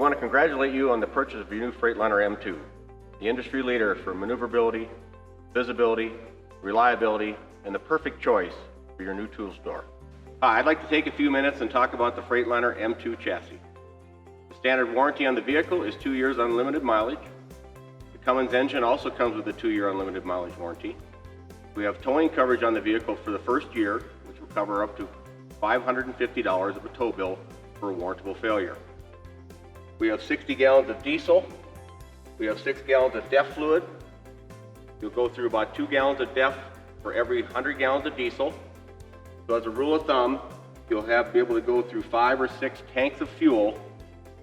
want to congratulate you on the purchase of your new Freightliner M2, the industry leader for maneuverability, visibility, reliability, and the perfect choice for your new tool store. I'd like to take a few minutes and talk about the Freightliner M2 chassis. The standard warranty on the vehicle is 2 years unlimited mileage. The Cummins engine also comes with a 2-year unlimited mileage warranty. We have towing coverage on the vehicle for the first year, which will cover up to $550 of a tow bill for a warrantable failure. We have 60 gallons of diesel. We have 6 gallons of DEF fluid. You'll go through about 2 gallons of DEF for every 100 gallons of diesel. So as a rule of thumb, you'll be able to go through 5 or 6 tanks of fuel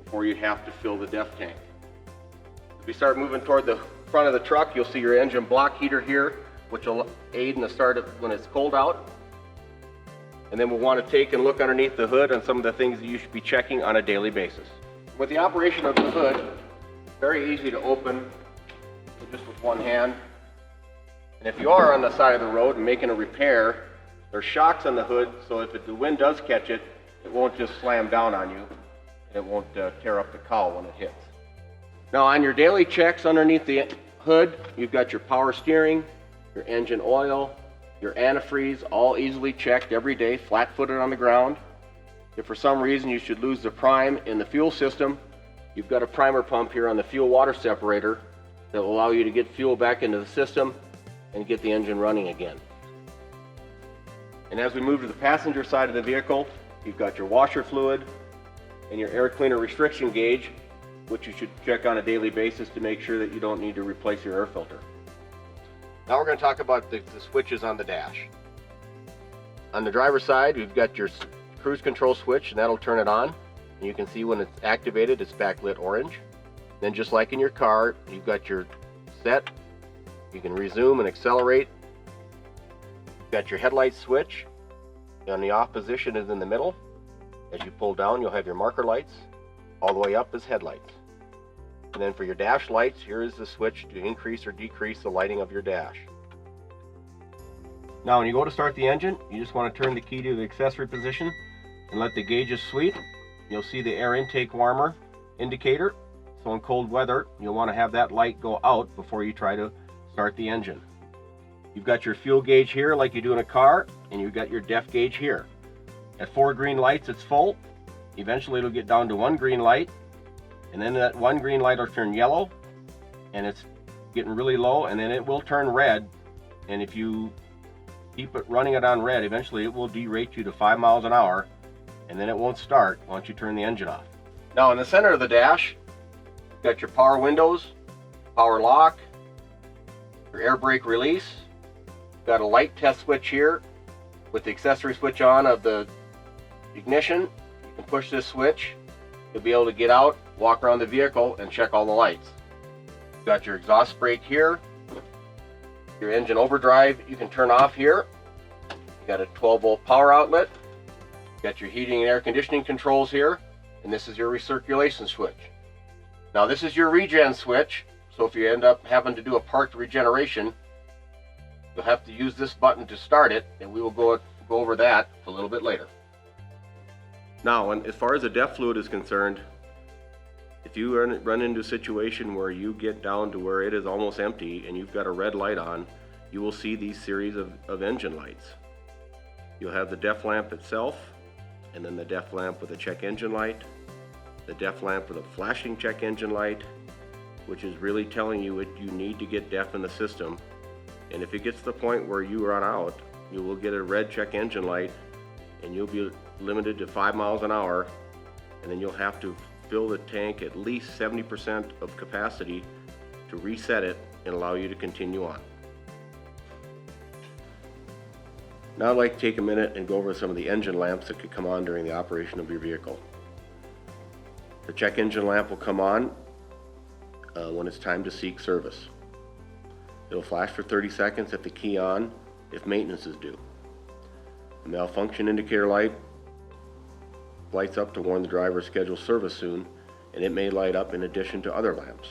before you have to fill the DEF tank. As we start moving toward the front of the truck, you'll see your engine block heater here, which will aid in the start when it's cold out. And then we'll want to take and look underneath the hood on some of the things that you should be checking on a daily basis. With the operation of the hood, it's very easy to open just with one hand. And if you are on the side of the road and making a repair, there's shocks on the hood, so if the wind does catch it, it won't just slam down on you, and it won't tear up the cowl when it hits. Now on your daily checks underneath the hood, you've got your power steering, your engine oil, your antifreeze, all easily checked every day, flat-footed on the ground. If for some reason you should lose the prime in the fuel system, you've got a primer pump here on the fuel water separator that will allow you to get fuel back into the system and get the engine running again. And as we move to the passenger side of the vehicle, you've got your washer fluid and your air cleaner restriction gauge, which you should check on a daily basis to make sure that you don't need to replace your air filter. Now we're going to talk about the switches on the dash. On the driver's side, we've got your cruise control switch, and that'll turn it on. And you can see when it's activated, it's backlit orange. Then just like in your car, you've got your set. You can resume and accelerate. You've got your headlight switch. On the off position is in the middle. As you pull down, you'll have your marker lights. All the way up is headlights. And then for your dash lights, here is the switch to increase or decrease the lighting of your dash. Now when you go to start the engine, you just want to turn the key to the accessory position and let the gauges sweep. You'll see the air intake warmer indicator. So in cold weather, you'll want to have that light go out before you try to start the engine. You've got your fuel gauge here like you do in a car, and you've got your DEF gauge here. At 4 green lights, it's full. Eventually it'll get down to 1 green light, and then that 1 green light will turn yellow, and it's getting really low, and then it will turn red. And if you keep running it on red, eventually it will derate you to 5 miles an hour, and then it won't start once you turn the engine off. Now in the center of the dash, you've got your power windows, power lock, your air brake release. You've got a light test switch here with the accessory switch on of the ignition. You can push this switch. You'll be able to get out, walk around the vehicle, and check all the lights. You've got your exhaust brake here. Your engine overdrive you can turn off here. You got a 12-volt power outlet. You got your heating and air conditioning controls here, and this is your recirculation switch. Now this is your regen switch, so if you end up having to do a parked regeneration, you'll have to use this button to start it, and we will go over that a little bit later. Now, as far as the DEF fluid is concerned, if you run into a situation where you get down to where it is almost empty and you've got a red light on, you will see these series of engine lights. You'll have the DEF lamp itself, and then the DEF lamp with a check engine light, the DEF lamp with a flashing check engine light, which is really telling you you need to get DEF in the system. And if it gets to the point where you run out, you will get a red check engine light, and you'll be limited to 5 miles an hour, and then you'll have to fill the tank at least 70% of capacity to reset it and allow you to continue on. Now I'd like to take a minute and go over some of the engine lamps that could come on during the operation of your vehicle. The check engine lamp will come on when it's time to seek service. It'll flash for 30 seconds at the key on if maintenance is due. The malfunction indicator light lights up to warn the driver of scheduled service soon, and it may light up in addition to other lamps.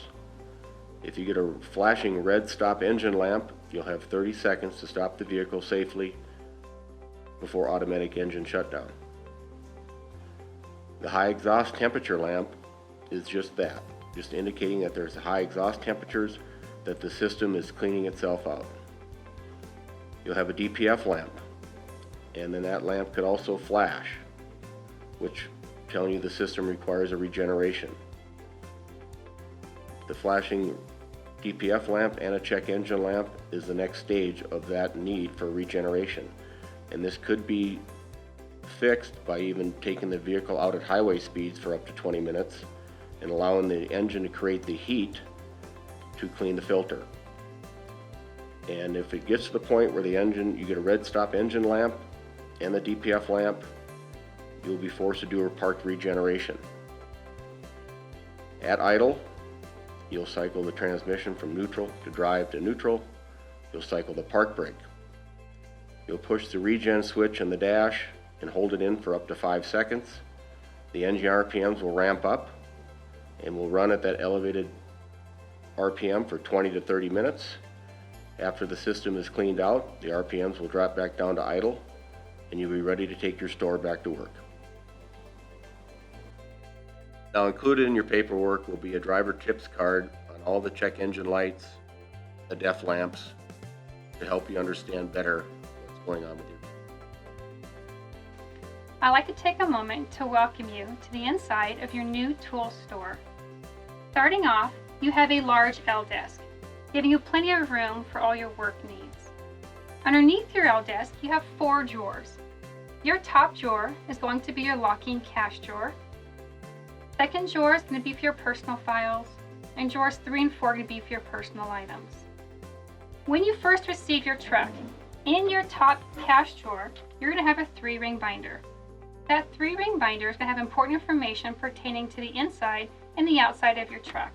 If you get a flashing red stop engine lamp, you'll have 30 seconds to stop the vehicle safely before automatic engine shutdown. The high exhaust temperature lamp is just that, just indicating that there's high exhaust temperatures, that the system is cleaning itself out. You'll have a DPF lamp, and then that lamp could also flash, which telling you the system requires a regeneration. The flashing DPF lamp and a check engine lamp is the next stage of that need for regeneration, and this could be fixed by even taking the vehicle out at highway speeds for up to 20 minutes and allowing the engine to create the heat to clean the filter. And if it gets to the point where the engine, you get a red stop engine lamp and the DPF lamp, you'll be forced to do a park regeneration. At idle, you'll cycle the transmission from neutral to drive to neutral. You'll cycle the park brake. You'll push the regen switch in the dash and hold it in for up to 5 seconds. The engine RPMs will ramp up and will run at that elevated RPM for 20 to 30 minutes. After the system is cleaned out, the RPMs will drop back down to idle and you'll be ready to take your store back to work. Now, included in your paperwork will be a driver tips card on all the check engine lights, the DEF lamps, to help you understand better what's going on with your vehicle. I'd like to take a moment to welcome you to the inside of your new tool store. Starting off, you have a large L desk, giving you plenty of room for all your work needs. Underneath your L desk, you have 4 drawers. Your top drawer is going to be your locking cash drawer. Second drawer is going to be for your personal files, and drawers 3 and 4 are going to be for your personal items. When you first receive your truck, in your top cash drawer, you're going to have a 3-ring binder. That 3-ring binder is going to have important information pertaining to the inside and the outside of your truck.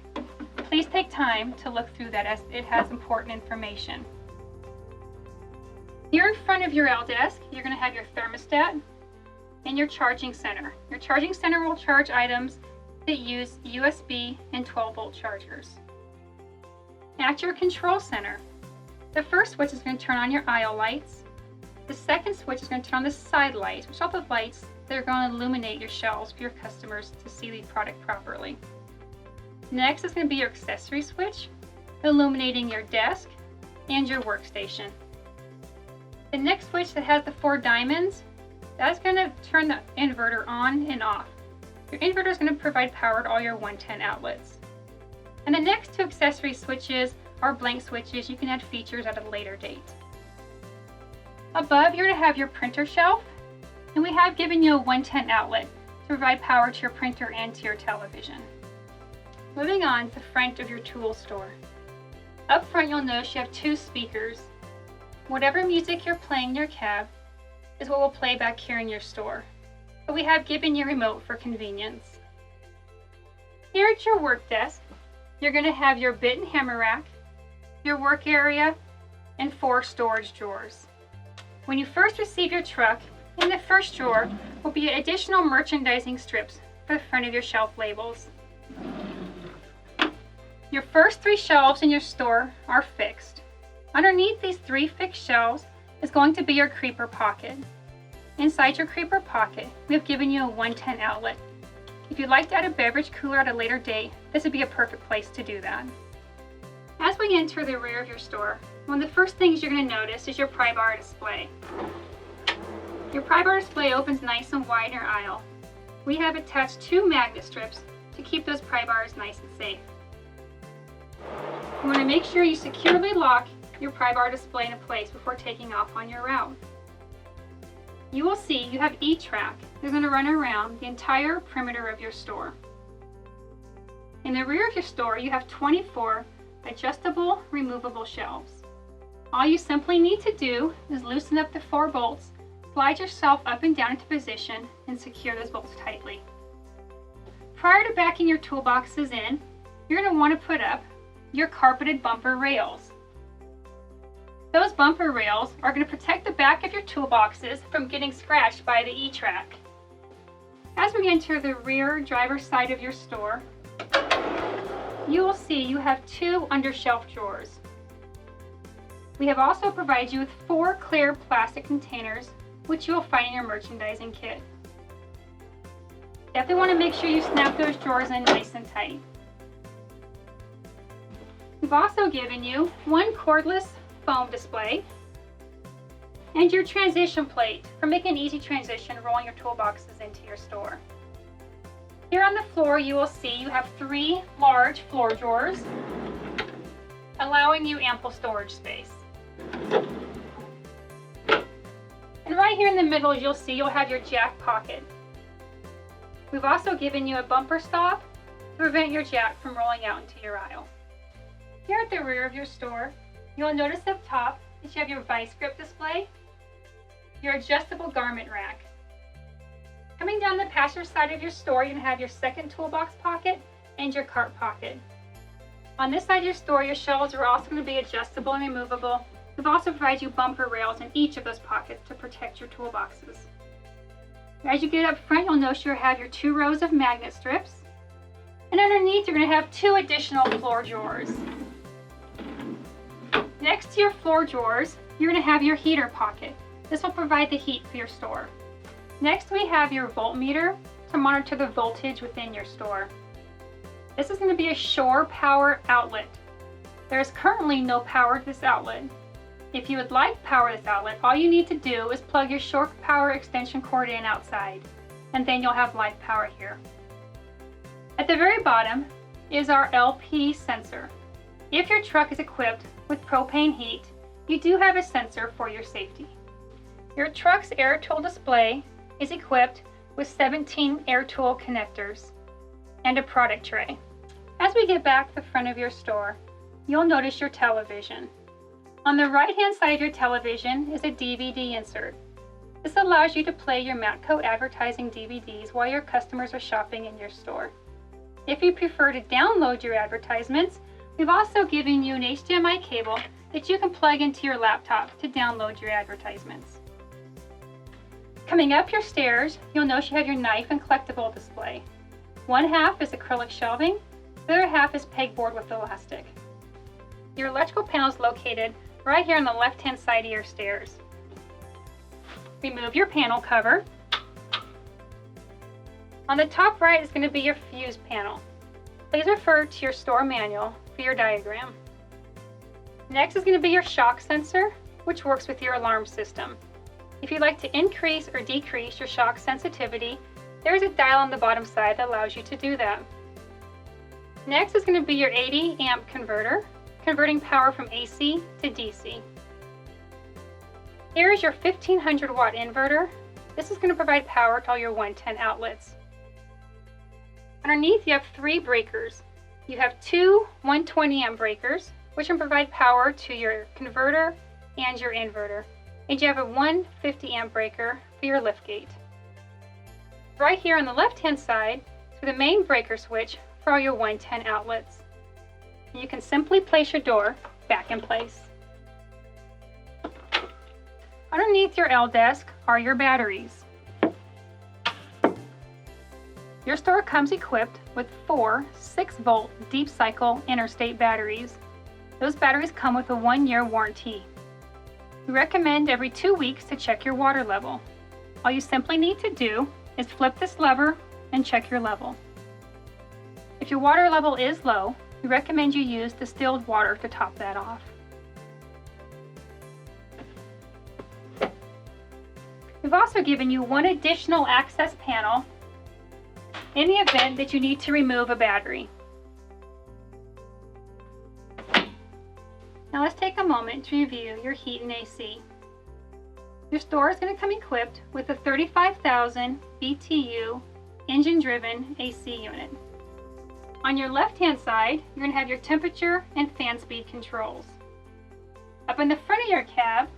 Please take time to look through that as it has important information. Here in front of your L desk, you're going to have your thermostat and your charging center. Your charging center will charge items that use USB and 12-volt chargers. At your control center, the first switch is going to turn on your aisle lights. The second switch is going to turn on the side lights, which are the lights that are going to illuminate your shelves for your customers to see the product properly. Next is going to be your accessory switch, illuminating your desk and your workstation. The next switch that has the 4 diamonds, that's going to turn the inverter on and off. Your inverter is going to provide power to all your 110 outlets. And the next 2 accessory switches are blank switches. You can add features at a later date. Above, you're going to have your printer shelf, and we have given you a 110 outlet to provide power to your printer and to your television. Moving on to the front of your tool store. Up front, you'll notice you have 2 speakers. Whatever music you're playing in your cab is what will play back here in your store, but we have given you a remote for convenience. Here at your work desk, you're going to have your bit and hammer rack, your work area, and 4 storage drawers. When you first receive your truck, in the first drawer will be additional merchandising strips for the front of your shelf labels. Your first 3 shelves in your store are fixed. Underneath these 3 fixed shelves is going to be your creeper pocket. Inside your creeper pocket, we have given you a 110 outlet. If you'd like to add a beverage cooler at a later date, this would be a perfect place to do that. As we enter the rear of your store, one of the first things you're going to notice is your Pry Bar Display. Your Pry Bar Display opens nice and wide in your aisle. We have attached 2 magnet strips to keep those pry bars nice and safe. You want to make sure you securely lock your Pry Bar Display in place before taking off on your route. You will see you have E-Track that's going to run around the entire perimeter of your store. In the rear of your store, you have 24 adjustable, removable shelves. All you simply need to do is loosen up the 4 bolts, slide yourself up and down into position, and secure those bolts tightly. Prior to backing your toolboxes in, you're going to want to put up your carpeted bumper rails. Those bumper rails are going to protect the back of your toolboxes from getting scratched by the E-Track. As we enter the rear driver's side of your store, you will see you have 2 undershelf drawers. We have also provided you with 4 clear plastic containers, which you will find in your merchandising kit. Definitely want to make sure you snap those drawers in nice and tight. We've also given you one cordless foam display and your transition plate for making an easy transition rolling your toolboxes into your store. Here on the floor you will see you have 3 large floor drawers, allowing you ample storage space. And right here in the middle you'll see you'll have your jack pocket. We've also given you a bumper stop to prevent your jack from rolling out into your aisle. Here at the rear of your store, you'll notice up top that you have your vice grip display, your adjustable garment rack. Coming down the passenger side of your store, you're going to have your second toolbox pocket and your cart pocket. On this side of your store, your shelves are also going to be adjustable and removable. We've also provided you bumper rails in each of those pockets to protect your toolboxes. As you get up front, you'll notice you'll have your 2 rows of magnet strips. And underneath, you're going to have 2 additional floor drawers. Next to your floor drawers, you're going to have your heater pocket. This will provide the heat for your store. Next, we have your voltmeter to monitor the voltage within your store. This is going to be a shore power outlet. There is currently no power to this outlet. If you would like power to this outlet, all you need to do is plug your shore power extension cord in outside, and then you'll have live power here. At the very bottom is our LP sensor. If your truck is equipped with propane heat, you do have a sensor for your safety. Your truck's air tool display is equipped with 17 air tool connectors and a product tray. As we get back to the front of your store, you'll notice your television. On the right-hand side of your television is a DVD insert. This allows you to play your Matco advertising DVDs while your customers are shopping in your store. If you prefer to download your advertisements, we've also given you an HDMI cable that you can plug into your laptop to download your advertisements. Coming up your stairs, you'll notice you have your knife and collectible display. One half is acrylic shelving, the other half is pegboard with elastic. Your electrical panel is located right here on the left-hand side of your stairs. Remove your panel cover. On the top right is going to be your fuse panel. Please refer to your store manual for your diagram. Next is going to be your shock sensor, which works with your alarm system. If you'd like to increase or decrease your shock sensitivity, there is a dial on the bottom side that allows you to do that. Next is going to be your 80 amp converter, converting power from AC to DC. Here is your 1500 watt inverter. This is going to provide power to all your 110 outlets. Underneath you have 3 breakers. You have 2 120 amp breakers, which can provide power to your converter and your inverter. And you have a 150 amp breaker for your liftgate. Right here on the left hand side is the main breaker switch for all your 110 outlets. And you can simply place your door back in place. Underneath your L desk are your batteries. Your store comes equipped with 4 6-volt deep cycle interstate batteries. Those batteries come with a 1-year warranty. We recommend every 2 weeks to check your water level. All you simply need to do is flip this lever and check your level. If your water level is low, we recommend you use distilled water to top that off. We've also given you 1 additional access panel in the event that you need to remove a battery. Now let's take a moment to review your heat and AC. Your store is going to come equipped with a 35,000 BTU engine-driven AC unit. On your left-hand side, you're going to have your temperature and fan speed controls. Up in the front of your cab,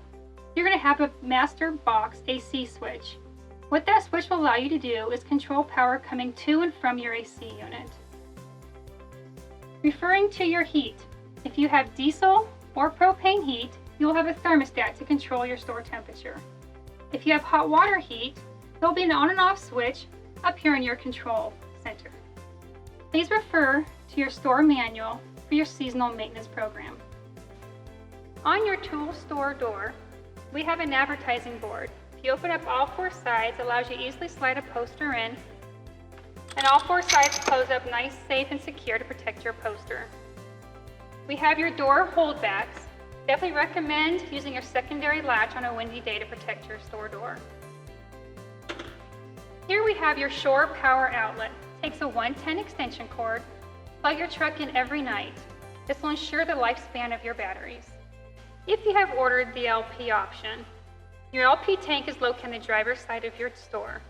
you're going to have a master box AC switch. What that switch will allow you to do is control power coming to and from your AC unit. Referring to your heat, if you have diesel or propane heat, you will have a thermostat to control your store temperature. If you have hot water heat, there will be an on and off switch up here in your control center. Please refer to your store manual for your seasonal maintenance program. On your tool store door, we have an advertising board. If you open up all 4 sides, it allows you to easily slide a poster in And all 4 sides close up nice, safe, and secure to protect your poster. We have your door holdbacks. Definitely recommend using your secondary latch on a windy day to protect your store door. Here we have your shore power outlet. It takes a 110 extension cord. Plug your truck in every night. This will ensure the lifespan of your batteries. If you have ordered the LP option, your LP tank is located on the driver's side of your store.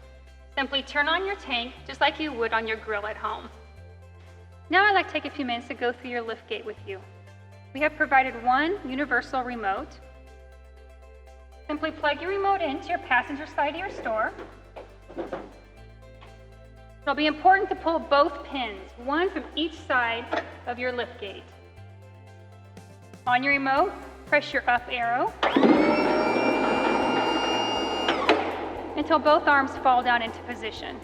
Simply turn on your tank just like you would on your grill at home. Now I'd like to take a few minutes to go through your liftgate with you. We have provided one universal remote. Simply plug your remote into your passenger side of your store. It'll be important to pull both pins, one from each side of your liftgate. On your remote, press your up arrow until both arms fall down into position.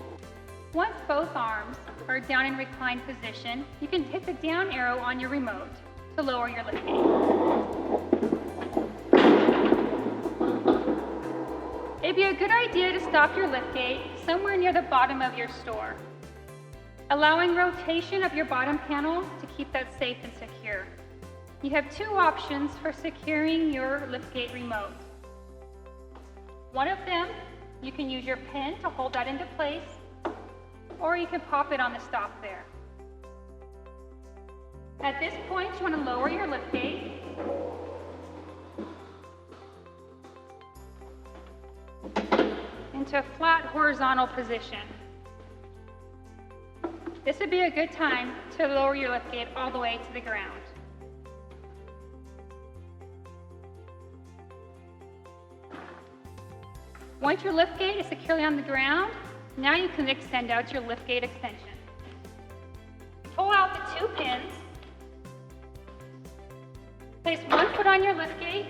Once both arms are down in reclined position, you can hit the down arrow on your remote to lower your liftgate. It'd be a good idea to stop your liftgate somewhere near the bottom of your store, allowing rotation of your bottom panel to keep that safe and secure. You have 2 options for securing your liftgate remote. One of them, you can use your pin to hold that into place, or you can pop it on the stop there. At this point, you want to lower your liftgate. Into a flat horizontal position. This would be a good time to lower your liftgate all the way to the ground. Once your liftgate is securely on the ground, now you can extend out your liftgate extension. Pull out the 2 pins. Place 1 foot on your liftgate,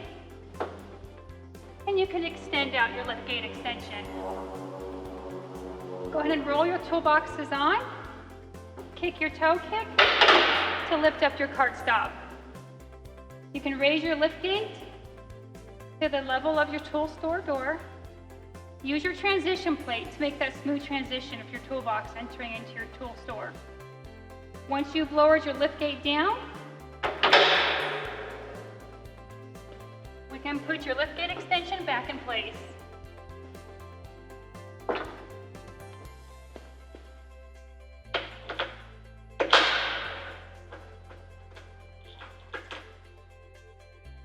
and you can extend out your liftgate extension. Go ahead and roll your toolboxes on. Kick your toe kick to lift up your cart stop. You can raise your liftgate to the level of your tool store door. Use your transition plate to make that smooth transition of your toolbox entering into your tool store. Once you've lowered your liftgate down, we can put your liftgate extension back in place.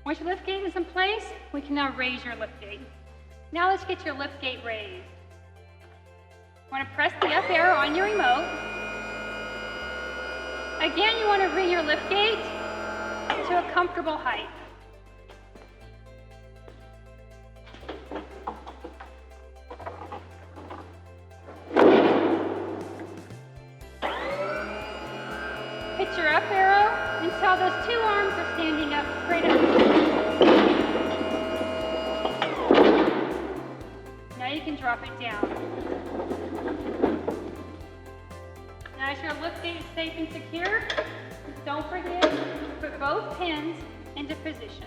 Once your liftgate is in place, we can now raise your liftgate. Now let's get your liftgate raised. You want to press the up arrow on your remote. Again, you want to bring your liftgate to a comfortable height. Hit your up arrow until those 2 arms are standing up straight up. Now you can drop it down. Now as your liftgate is safe and secure, don't forget to put both pins into position.